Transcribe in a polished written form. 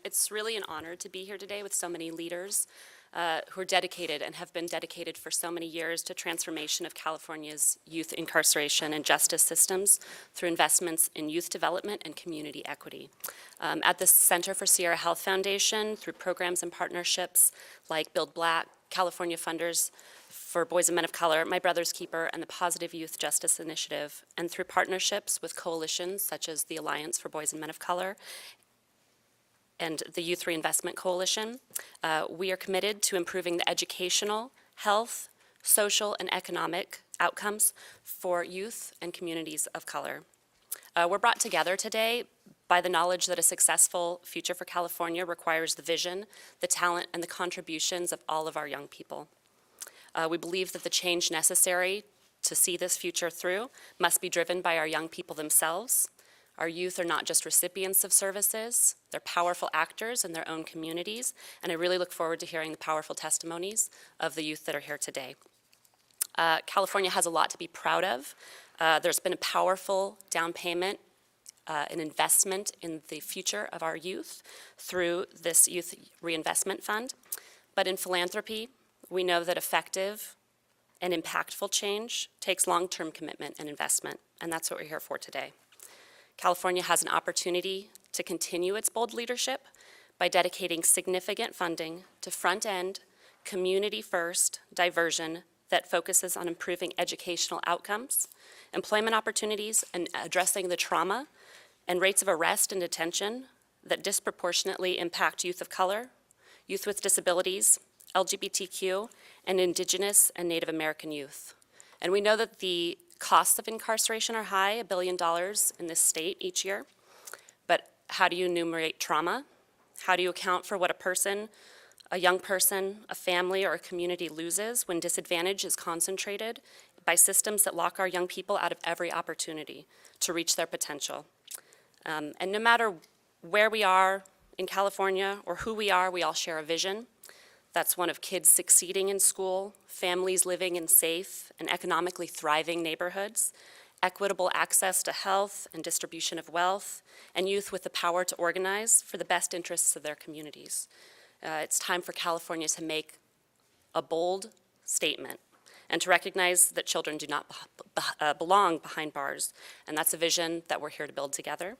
It's really an honor to be here today with so many leaders who are dedicated and have been dedicated for so many years to transformation of California's youth incarceration and justice systems through investments in youth development and community equity. At the Center for Sierra Health Foundation, through programs and partnerships like Build Black, California Funders for Boys and Men of Color, My Brother's Keeper, and the Positive Youth Justice Initiative, and through partnerships with coalitions such as the Alliance for Boys and Men of Color and the Youth Reinvestment Coalition, we are committed to improving the educational, health, social, and economic outcomes for youth and communities of color. We're brought together today by the knowledge that a successful future for California requires the vision, the talent, and the contributions of all of our young people. We believe that the change necessary to see this future through must be driven by our young people themselves. Our youth are not just recipients of services, they're powerful actors in their own communities, and I really look forward to hearing the powerful testimonies of the youth that are here today. California has a lot to be proud of. There's been a powerful down payment, an investment in the future of our youth through this Youth Reinvestment Fund. But in philanthropy, we know that effective and impactful change takes long-term commitment and investment, and that's what we're here for today. California has an opportunity to continue its bold leadership by dedicating significant funding to front-end, community-first diversion that focuses on improving educational outcomes, employment opportunities, and addressing the trauma and rates of arrest and detention that disproportionately impact youth of color, youth with disabilities, LGBTQ, and Indigenous and Native American youth. And we know that the costs of incarceration are high, $1 billion in this state each year. But how do you enumerate trauma? How do you account for what a young person, a family, or a community loses when disadvantage is concentrated by systems that lock our young people out of every opportunity to reach their potential? And no matter where we are in California or who we all share a vision. That's one of kids succeeding in school, families living in safe and economically thriving neighborhoods, equitable access to health and distribution of wealth, and youth with the power to organize for the best interests of their communities. It's time for California to make a bold statement and to recognize that children do not belong behind bars, and that's a vision that we're here to build together.